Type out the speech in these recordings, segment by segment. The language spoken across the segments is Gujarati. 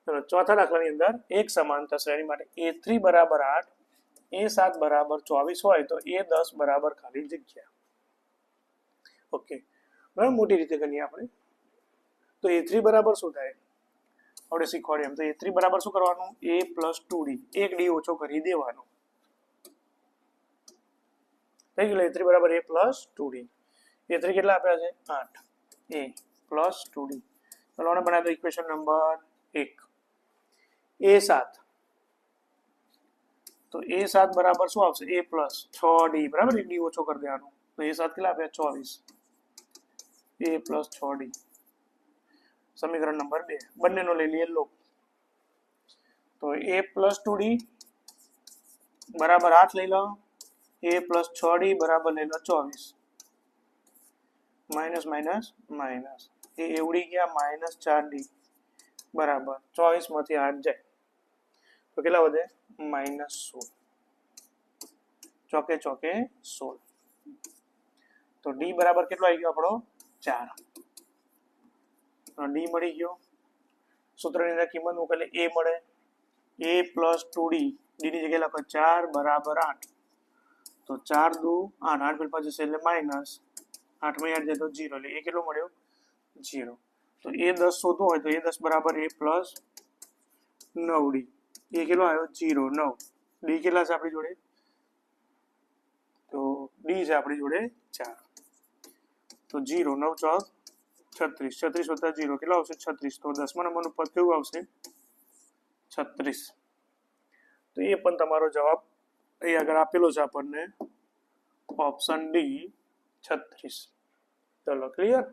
ચલો ચોથા દાખલાની અંદર એક સમાંતર શ્રેણી માટે A3 બરાબર 8, A7 બરાબર 24 હોય તો A10 બરાબર ખાલી જગ્યા. ઓકે, બરાબર, મોટી રીતે કરીએ આપણે. તો A3 બરાબર શું થાય આપણે શીખવાડીએ એમ. તો A3 બરાબર શું કરવાનું? A + 2D, એક ડી ઓછો કરી દેવાનો. થઈ ગયું. A3 બરાબર A + 2D. A3 કેટલા આપ્યા છે? 8. A + 2D. ચલો આને બનાવી દો ઇક્વેશન નંબર 1. A7, તો A7 બરાબર શું આવશે? A + 6D, બરાબર, એક ડી ઓછો કરી દેવાનો. તો A7 કેટલા આપ્યા? 24. A + 6D. સમીકરણ નંબર 2. બંનેનો લઈ લઈએ લોગ. તો A + 2D બરાબર 8 લઈ લો. A + 6D બરાબર લઈ લો 24. માઇનસ માઇનસ માઇનસ, એ ઉડી ગયા. -4D બરાબર 24 માંથી 8 જાય તો કેટલા વધે? -16. ચોકે ચોકે 16. તો ડી બરાબર કેટલો આવી ગયો આપણો? 4. ડી મળી ગયો. સૂત્રની અંદર કિંમત મૂકેલી એ મળે. A + 2D, ડી ની જગ્યાએ લખો 4 બરાબર 8. તો 4 દુ 8, 8 પેલા જશે એટલે માઇનસ 8 માં 8 જાય તો 0, એટલે એ કેટલો મળ્યો? 0. તો A10 શોધવો હોય તો A10 બરાબર A + 9D. એ કેટલો આવ્યો? 0, 9. ડી કેટલા છે આપણી જોડે? તો ડી છે આપણી જોડે 4. તો 0, 9 ચોક 36, 36 વત્તા 0 કેટલા આવશે? 36. તો 10મા નંબરનું પદ કેવું આવશે? 36. તો એ પણ તમારો જવાબ અહીં આગળ આપેલો છે આપણને, ઓપ્શન ડી 36. ચલો ક્લિયર?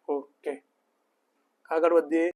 ઓકે, આગળ વધીએ.